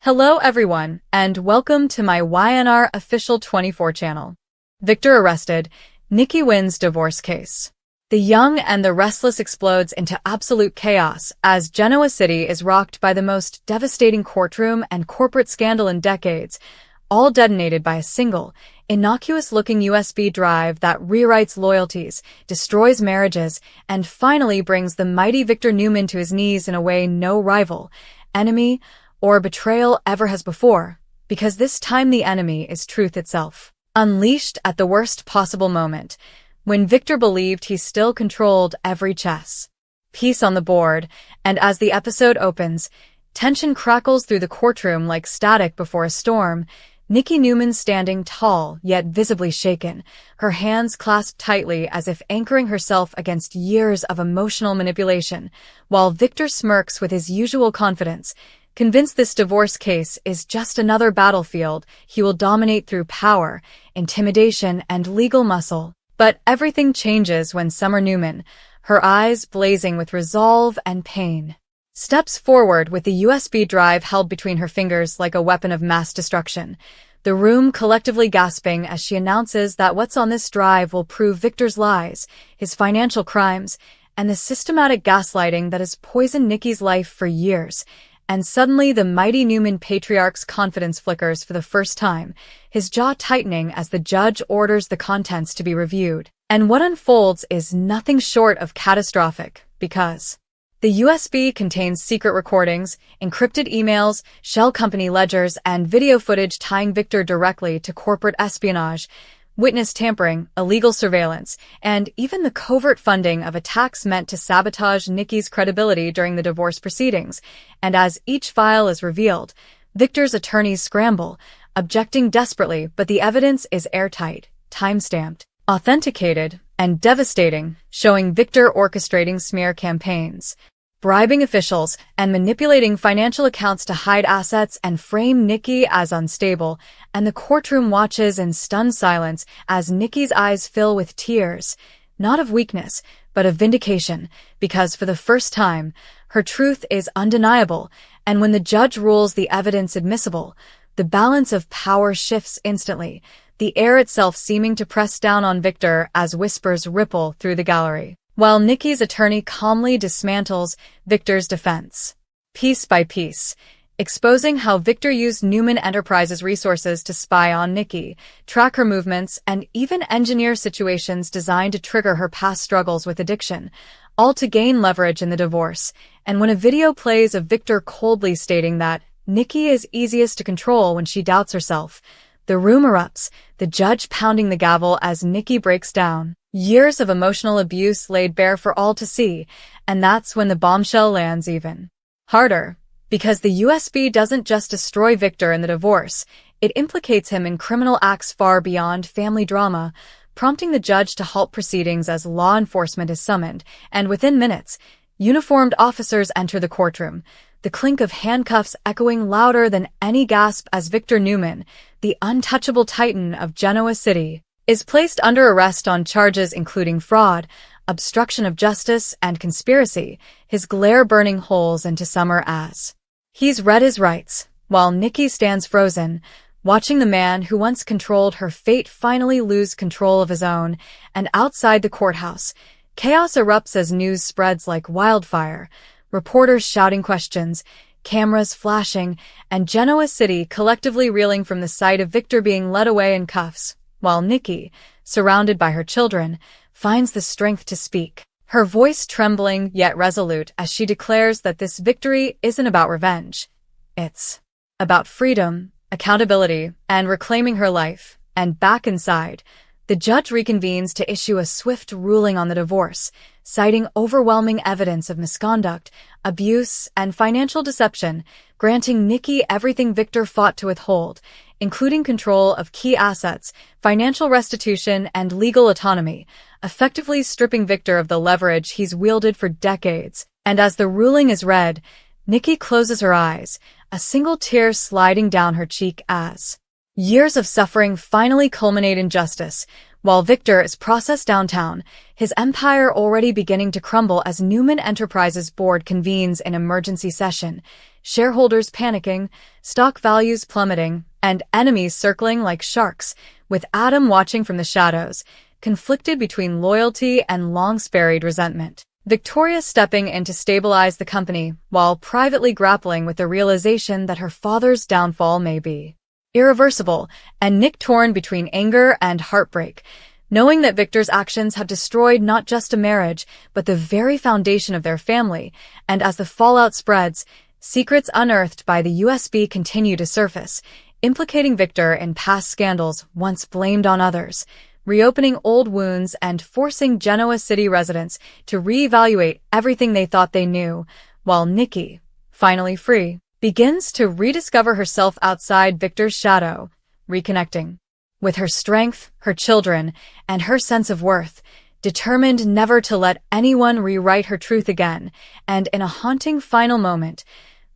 Hello everyone, and welcome to my YNR Official 24 channel. Victor arrested, Nikki wins divorce case. The young and the restless explodes into absolute chaos as Genoa City is rocked by the most devastating courtroom and corporate scandal in decades, all detonated by a single, innocuous-looking USB drive that rewrites loyalties, destroys marriages, and finally brings the mighty Victor Newman to his knees in a way no rival, enemy, or betrayal ever has before, because this time the enemy is truth itself. Unleashed at the worst possible moment, when Victor believed he still controlled every chess piece on the board, and as the episode opens, tension crackles through the courtroom like static before a storm. Nikki Newman standing tall, yet visibly shaken, her hands clasped tightly as if anchoring herself against years of emotional manipulation, while Victor smirks with his usual confidence, convinced this divorce case is just another battlefield he will dominate through power, intimidation, and legal muscle. But everything changes when Summer Newman, her eyes blazing with resolve and pain, steps forward with the USB drive held between her fingers like a weapon of mass destruction, the room collectively gasping as she announces that what's on this drive will prove Victor's lies, his financial crimes, and the systematic gaslighting that has poisoned Nikki's life for years. And suddenly the mighty Newman patriarch's confidence flickers for the first time, his jaw tightening as the judge orders the contents to be reviewed. And what unfolds is nothing short of catastrophic, because the USB contains secret recordings, encrypted emails, shell company ledgers, and video footage tying Victor directly to corporate espionage, witness tampering, illegal surveillance, and even the covert funding of attacks meant to sabotage Nikki's credibility during the divorce proceedings. And as each file is revealed, Victor's attorneys scramble, objecting desperately, but the evidence is airtight, time-stamped, authenticated, and devastating, showing Victor orchestrating smear campaigns, bribing officials, and manipulating financial accounts to hide assets and frame Nikki as unstable, and the courtroom watches in stunned silence as Nikki's eyes fill with tears, not of weakness, but of vindication, because for the first time, her truth is undeniable, and when the judge rules the evidence admissible, the balance of power shifts instantly, the air itself seeming to press down on Victor as whispers ripple through the gallery, while Nikki's attorney calmly dismantles Victor's defense, piece by piece, exposing how Victor used Newman Enterprises' resources to spy on Nikki, track her movements, and even engineer situations designed to trigger her past struggles with addiction, all to gain leverage in the divorce. And when a video plays of Victor coldly stating that Nikki is easiest to control when she doubts herself, the room erupts, the judge pounding the gavel as Nikki breaks down. Years of emotional abuse laid bare for all to see, and that's when the bombshell lands even harder. Because the USB doesn't just destroy Victor in the divorce, it implicates him in criminal acts far beyond family drama, prompting the judge to halt proceedings as law enforcement is summoned, and within minutes, uniformed officers enter the courtroom, the clink of handcuffs echoing louder than any gasp as Victor Newman, the untouchable titan of Genoa City, is placed under arrest on charges including fraud, obstruction of justice, and conspiracy, his glare burning holes into Summer as he's read his rights, while Nikki stands frozen, watching the man who once controlled her fate finally lose control of his own. And outside the courthouse, chaos erupts as news spreads like wildfire, reporters shouting questions, cameras flashing, and Genoa City collectively reeling from the sight of Victor being led away in cuffs, while Nikki, surrounded by her children, finds the strength to speak, her voice trembling yet resolute as she declares that this victory isn't about revenge. It's about freedom, accountability, and reclaiming her life. And back inside, the judge reconvenes to issue a swift ruling on the divorce, citing overwhelming evidence of misconduct, abuse, and financial deception, granting Nikki everything Victor fought to withhold, including control of key assets, financial restitution, and legal autonomy, effectively stripping Victor of the leverage he's wielded for decades. And as the ruling is read, Nikki closes her eyes, a single tear sliding down her cheek as years of suffering finally culminate in justice, while Victor is processed downtown, his empire already beginning to crumble as Newman Enterprises board convenes an emergency session, shareholders panicking, stock values plummeting, and enemies circling like sharks, with Adam watching from the shadows, conflicted between loyalty and long-buried resentment. Victoria stepping in to stabilize the company while privately grappling with the realization that her father's downfall may be irreversible, and Nick torn between anger and heartbreak, knowing that Victor's actions have destroyed not just a marriage, but the very foundation of their family, and as the fallout spreads, secrets unearthed by the USB continue to surface, implicating Victor in past scandals once blamed on others, reopening old wounds and forcing Genoa City residents to reevaluate everything they thought they knew, while Nikki, finally free, begins to rediscover herself outside Victor's shadow, reconnecting with her strength, her children, and her sense of worth, determined never to let anyone rewrite her truth again. And in a haunting final moment,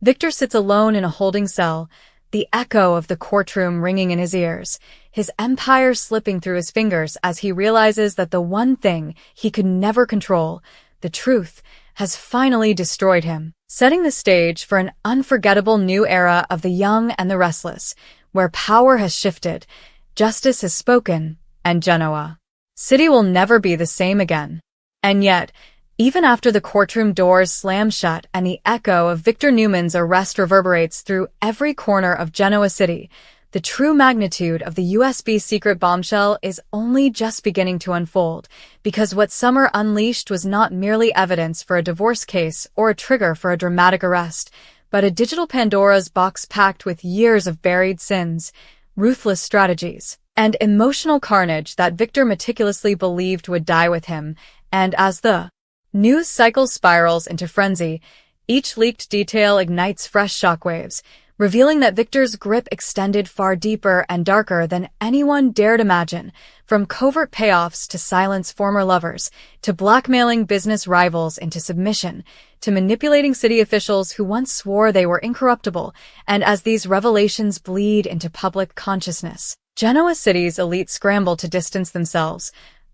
Victor sits alone in a holding cell, the echo of the courtroom ringing in his ears, his empire slipping through his fingers as he realizes that the one thing he could never control, the truth, has finally destroyed him, setting the stage for an unforgettable new era of the young and the restless, where power has shifted, justice has spoken, and Genoa City will never be the same again. And yet, even after the courtroom doors slam shut and the echo of Victor Newman's arrest reverberates through every corner of Genoa City, the true magnitude of the USB secret bombshell is only just beginning to unfold, because what Summer unleashed was not merely evidence for a divorce case or a trigger for a dramatic arrest, but a digital Pandora's box packed with years of buried sins, ruthless strategies, and emotional carnage that Victor meticulously believed would die with him. And as the news cycle spirals into frenzy, each leaked detail ignites fresh shockwaves, revealing that Victor's grip extended far deeper and darker than anyone dared imagine, from covert payoffs to silence former lovers, to blackmailing business rivals into submission, to manipulating city officials who once swore they were incorruptible. And as these revelations bleed into public consciousness, Genoa City's elite scramble to distance themselves,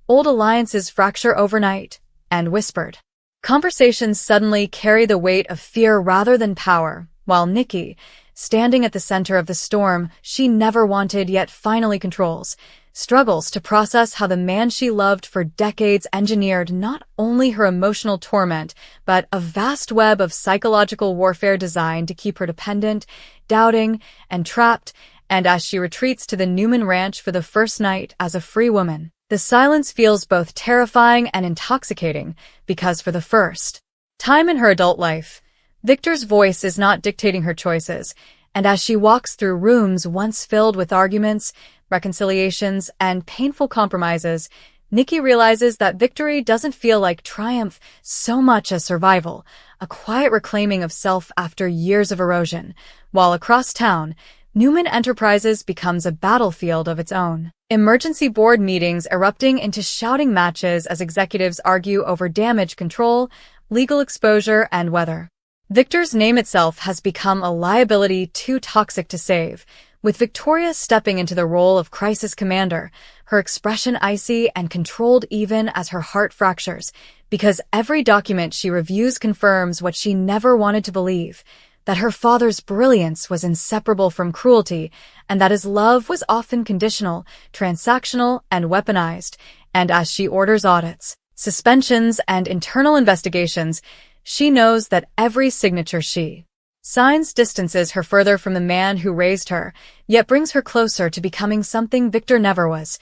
old alliances fracture overnight, and whispered conversations suddenly carry the weight of fear rather than power, while Nikki, standing at the center of the storm she never wanted yet finally controls, struggles to process how the man she loved for decades engineered not only her emotional torment, but a vast web of psychological warfare designed to keep her dependent, doubting, and trapped. And as she retreats to the Newman Ranch for the first night as a free woman, the silence feels both terrifying and intoxicating, because for the first time in her adult life, Victor's voice is not dictating her choices, and as she walks through rooms once filled with arguments, reconciliations, and painful compromises, Nikki realizes that victory doesn't feel like triumph so much as survival, a quiet reclaiming of self after years of erosion, while across town, Newman Enterprises becomes a battlefield of its own. Emergency board meetings erupting into shouting matches as executives argue over damage control, legal exposure, and whether Victor's name itself has become a liability too toxic to save, with Victoria stepping into the role of crisis commander, her expression icy and controlled even as her heart fractures, because every document she reviews confirms what she never wanted to believe, that her father's brilliance was inseparable from cruelty, and that his love was often conditional, transactional, and weaponized. And as she orders audits, suspensions, and internal investigations, she knows that every signature she signs distances her further from the man who raised her, yet brings her closer to becoming something Victor never was: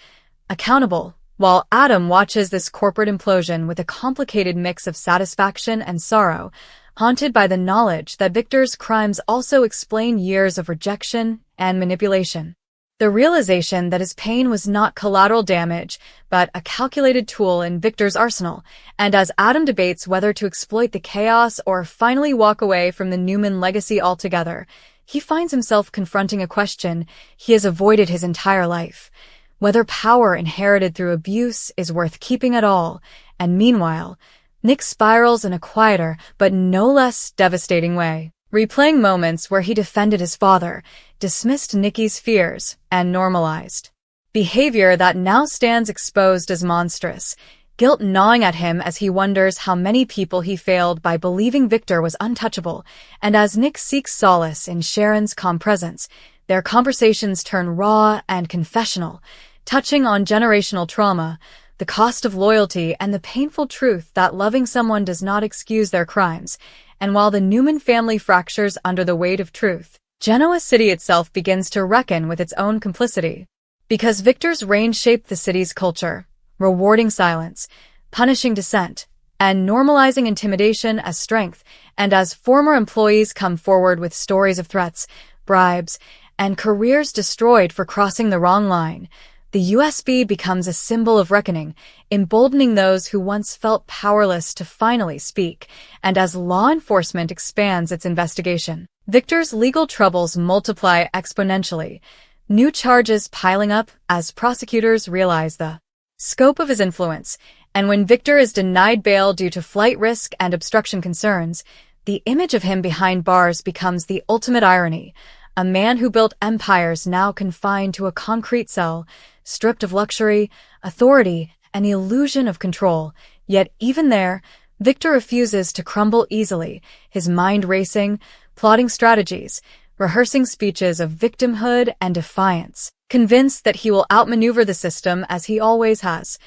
accountable. While Adam watches this corporate implosion with a complicated mix of satisfaction and sorrow, haunted by the knowledge that Victor's crimes also explain years of rejection and manipulation. The realization that his pain was not collateral damage, but a calculated tool in Victor's arsenal, and as Adam debates whether to exploit the chaos or finally walk away from the Newman legacy altogether, he finds himself confronting a question he has avoided his entire life: whether power inherited through abuse is worth keeping at all. And meanwhile, Nick spirals in a quieter but no less devastating way, replaying moments where he defended his father, dismissed Nikki's fears, and normalized behavior that now stands exposed as monstrous. guilt gnawing at him as he wonders how many people he failed by believing Victor was untouchable, and as Nick seeks solace in Sharon's calm presence, their conversations turn raw and confessional, touching on generational trauma, the cost of loyalty, and the painful truth that loving someone does not excuse their crimes. And while the Newman family fractures under the weight of truth, Genoa City itself begins to reckon with its own complicity. Because Victor's reign shaped the city's culture, rewarding silence, punishing dissent, and normalizing intimidation as strength, and as former employees come forward with stories of threats, bribes, and careers destroyed for crossing the wrong line, the USB becomes a symbol of reckoning, emboldening those who once felt powerless to finally speak, and as law enforcement expands its investigation, Victor's legal troubles multiply exponentially, new charges piling up as prosecutors realize the scope of his influence, and when Victor is denied bail due to flight risk and obstruction concerns, the image of him behind bars becomes the ultimate irony, a man who built empires now confined to a concrete cell, stripped of luxury, authority, and the illusion of control. Yet even there, Victor refuses to crumble easily, his mind racing, plotting strategies, rehearsing speeches of victimhood and defiance, convinced that he will outmaneuver the system as he always has,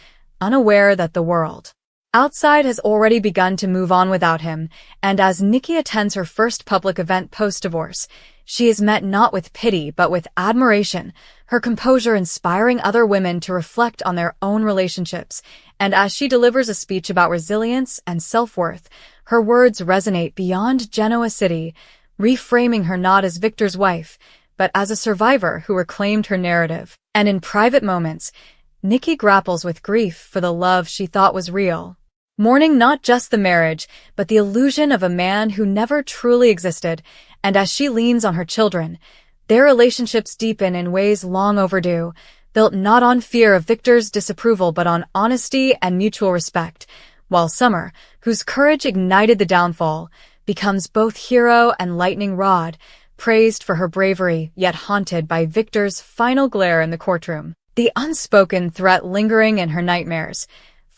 unaware that the world outside has already begun to move on without him, and as Nikki attends her first public event post-divorce, she is met not with pity but with admiration, her composure inspiring other women to reflect on their own relationships, and as she delivers a speech about resilience and self-worth, her words resonate beyond Genoa City, reframing her not as Victor's wife, but as a survivor who reclaimed her narrative. And in private moments, Nikki grapples with grief for the love she thought was real, mourning not just the marriage, but the illusion of a man who never truly existed, and as she leans on her children, their relationships deepen in ways long overdue, built not on fear of Victor's disapproval but on honesty and mutual respect, while Summer, whose courage ignited the downfall, becomes both hero and lightning rod, praised for her bravery yet haunted by Victor's final glare in the courtroom, the unspoken threat lingering in her nightmares,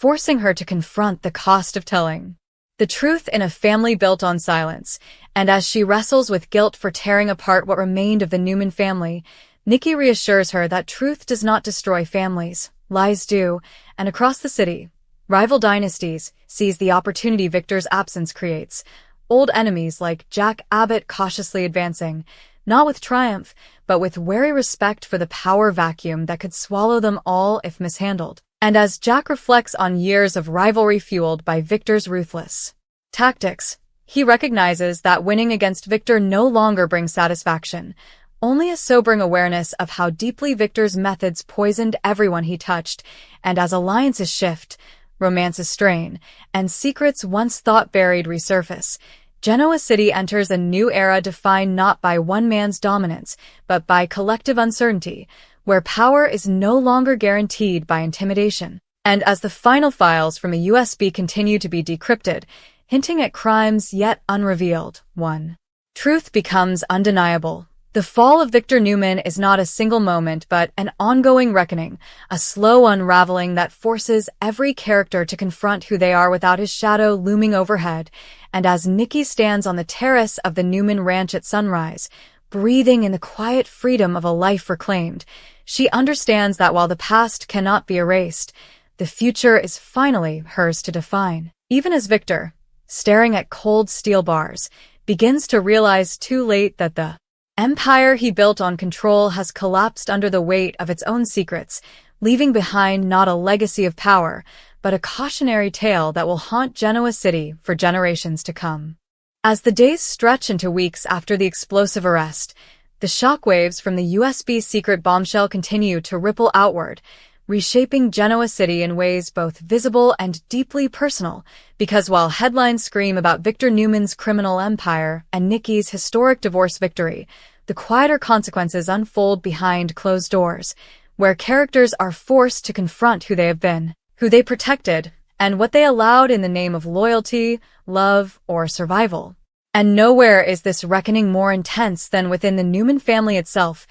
forcing her to confront the cost of telling the truth in a family built on silence. And as she wrestles with guilt for tearing apart what remained of the Newman family, Nikki reassures her that truth does not destroy families, lies do, and across the city, rival dynasties seize the opportunity Victor's absence creates, old enemies like Jack Abbott cautiously advancing, not with triumph, but with wary respect for the power vacuum that could swallow them all if mishandled. And as Jack reflects on years of rivalry fueled by Victor's ruthless tactics, he recognizes that winning against Victor no longer brings satisfaction, only a sobering awareness of how deeply Victor's methods poisoned everyone he touched. And as alliances shift, romances strain, and secrets once thought buried resurface, Genoa City enters a new era defined not by one man's dominance, but by collective uncertainty, where power is no longer guaranteed by intimidation. And as the final files from a USB continue to be decrypted, hinting at crimes yet unrevealed, one truth becomes undeniable. The fall of Victor Newman is not a single moment but an ongoing reckoning, a slow unraveling that forces every character to confront who they are without his shadow looming overhead. And as Nikki stands on the terrace of the Newman ranch at sunrise, breathing in the quiet freedom of a life reclaimed, she understands that while the past cannot be erased, the future is finally hers to define. Even as Victor, staring at cold steel bars, begins to realize too late that the empire he built on control has collapsed under the weight of its own secrets, leaving behind not a legacy of power, but a cautionary tale that will haunt Genoa City for generations to come. As the days stretch into weeks after the explosive arrest, the shockwaves from the USB secret bombshell continue to ripple outward, reshaping Genoa City in ways both visible and deeply personal, because while headlines scream about Victor Newman's criminal empire and Nikki's historic divorce victory, the quieter consequences unfold behind closed doors, where characters are forced to confront who they have been, who they protected, and what they allowed in the name of loyalty, love, or survival. And nowhere is this reckoning more intense than within the Newman family itself.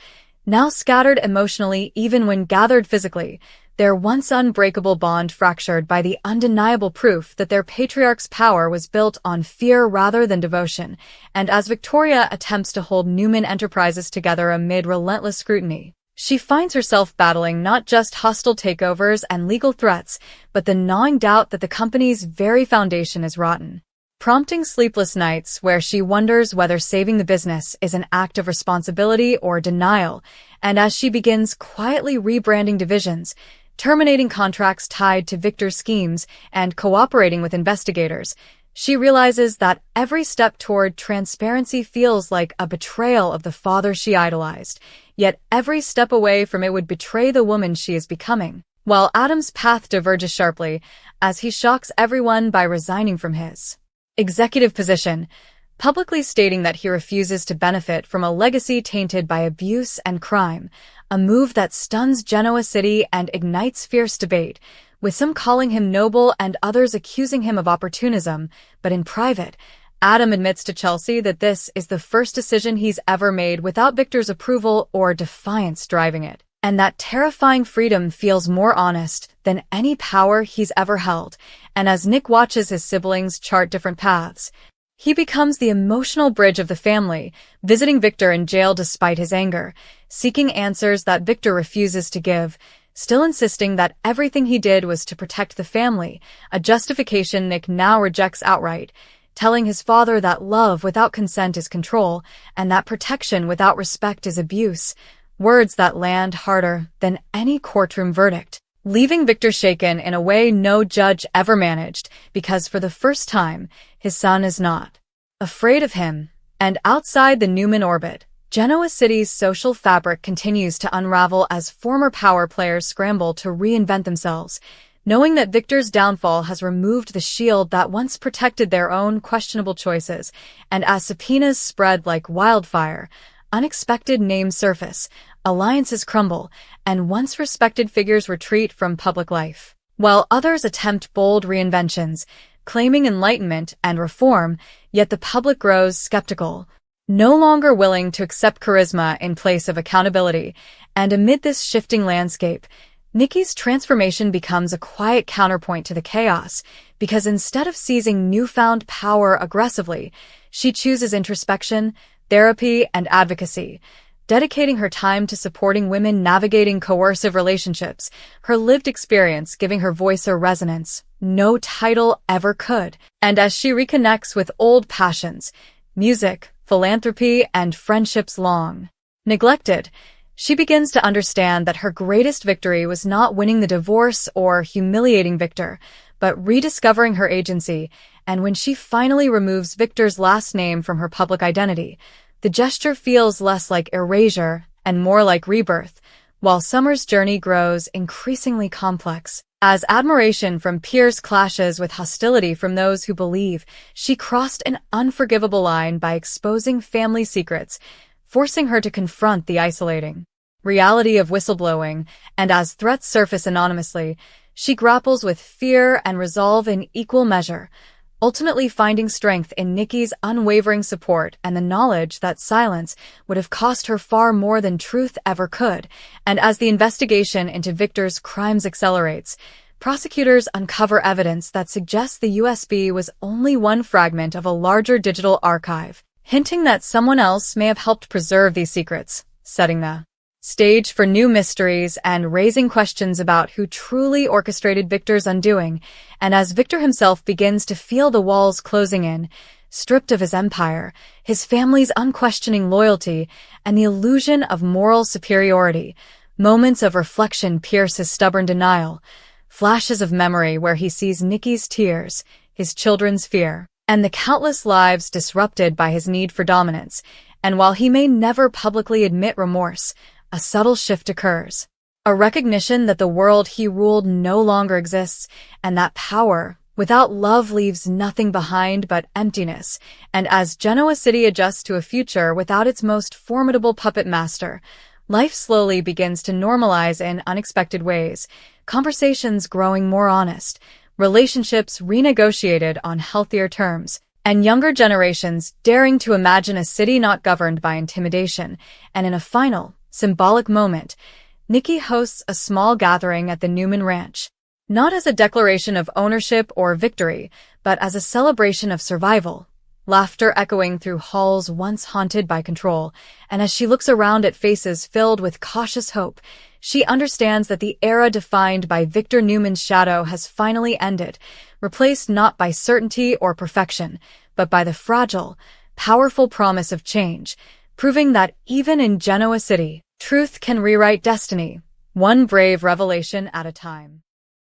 Now scattered emotionally even when gathered physically, their once unbreakable bond fractured by the undeniable proof that their patriarch's power was built on fear rather than devotion, and as Victoria attempts to hold Newman Enterprises together amid relentless scrutiny, she finds herself battling not just hostile takeovers and legal threats, but the gnawing doubt that the company's very foundation is rotten, prompting sleepless nights where she wonders whether saving the business is an act of responsibility or denial. And as she begins quietly rebranding divisions, terminating contracts tied to Victor's schemes, and cooperating with investigators, she realizes that every step toward transparency feels like a betrayal of the father she idolized, yet every step away from it would betray the woman she is becoming. While Adam's path diverges sharply as he shocks everyone by resigning from his executive position, publicly stating that he refuses to benefit from a legacy tainted by abuse and crime, a move that stuns Genoa City and ignites fierce debate, with some calling him noble and others accusing him of opportunism. But in private, Adam admits to Chelsea that this is the first decision he's ever made without Victor's approval or defiance driving it, and that terrifying freedom feels more honest than any power he's ever held. And as Nick watches his siblings chart different paths, he becomes the emotional bridge of the family, visiting Victor in jail despite his anger, seeking answers that Victor refuses to give, still insisting that everything he did was to protect the family, a justification Nick now rejects outright, telling his father that love without consent is control, and that protection without respect is abuse, words that land harder than any courtroom verdict, leaving Victor shaken in a way no judge ever managed, because for the first time, his son is not afraid of him. And outside the Newman orbit, Genoa City's social fabric continues to unravel as former power players scramble to reinvent themselves, knowing that Victor's downfall has removed the shield that once protected their own questionable choices. And as subpoenas spread like wildfire, unexpected names surface, alliances crumble, and once respected figures retreat from public life, while others attempt bold reinventions, claiming enlightenment and reform. Yet the public grows skeptical, no longer willing to accept charisma in place of accountability. And amid this shifting landscape, NIKKI'S transformation becomes a quiet counterpoint to the chaos, because instead of seizing newfound power aggressively, she chooses introspection, therapy, and advocacy, dedicating her time to supporting women navigating coercive relationships, her lived experience giving her voice a resonance no title ever could. And as she reconnects with old passions, music, philanthropy, and friendships long neglected, she begins to understand that her greatest victory was not winning the divorce or humiliating Victor, but rediscovering her agency. And when she finally removes Victor's last name from her public identity, the gesture feels less like erasure and more like rebirth, while Summer's journey grows increasingly complex, as admiration from peers clashes with hostility from those who believe she crossed an unforgivable line by exposing family secrets, forcing her to confront the isolating reality of whistleblowing. And as threats surface anonymously, she grapples with fear and resolve in equal measure, ultimately finding strength in NIKKI'S unwavering support and the knowledge that silence would have cost her far more than truth ever could. And as the investigation into Victor's crimes accelerates, prosecutors uncover evidence that suggests the USB was only one fragment of a larger digital archive, hinting that someone else may have helped preserve these secrets, setting the stage for new mysteries and raising questions about who truly orchestrated Victor's undoing. And as Victor himself begins to feel the walls closing in, stripped of his empire, his family's unquestioning loyalty, and the illusion of moral superiority, moments of reflection pierce his stubborn denial, flashes of memory where he sees NIKKI'S tears, his children's fear, and the countless lives disrupted by his need for dominance. And while he may never publicly admit remorse, a subtle shift occurs, a recognition that the world he ruled no longer exists, and that power without love leaves nothing behind but emptiness. And as Genoa City adjusts to a future without its most formidable puppet master, life slowly begins to normalize in unexpected ways, conversations growing more honest, relationships renegotiated on healthier terms, and younger generations daring to imagine a city not governed by intimidation. And in a final, symbolic moment, Nikki hosts a small gathering at the Newman Ranch, not as a declaration of ownership or victory, but as a celebration of survival. Laughter echoing through halls once haunted by control, and as she looks around at faces filled with cautious hope, she understands that the era defined by Victor Newman's shadow has finally ended, replaced not by certainty or perfection, but by the fragile, powerful promise of change, proving that even in Genoa City, truth can rewrite destiny, one brave revelation at a time.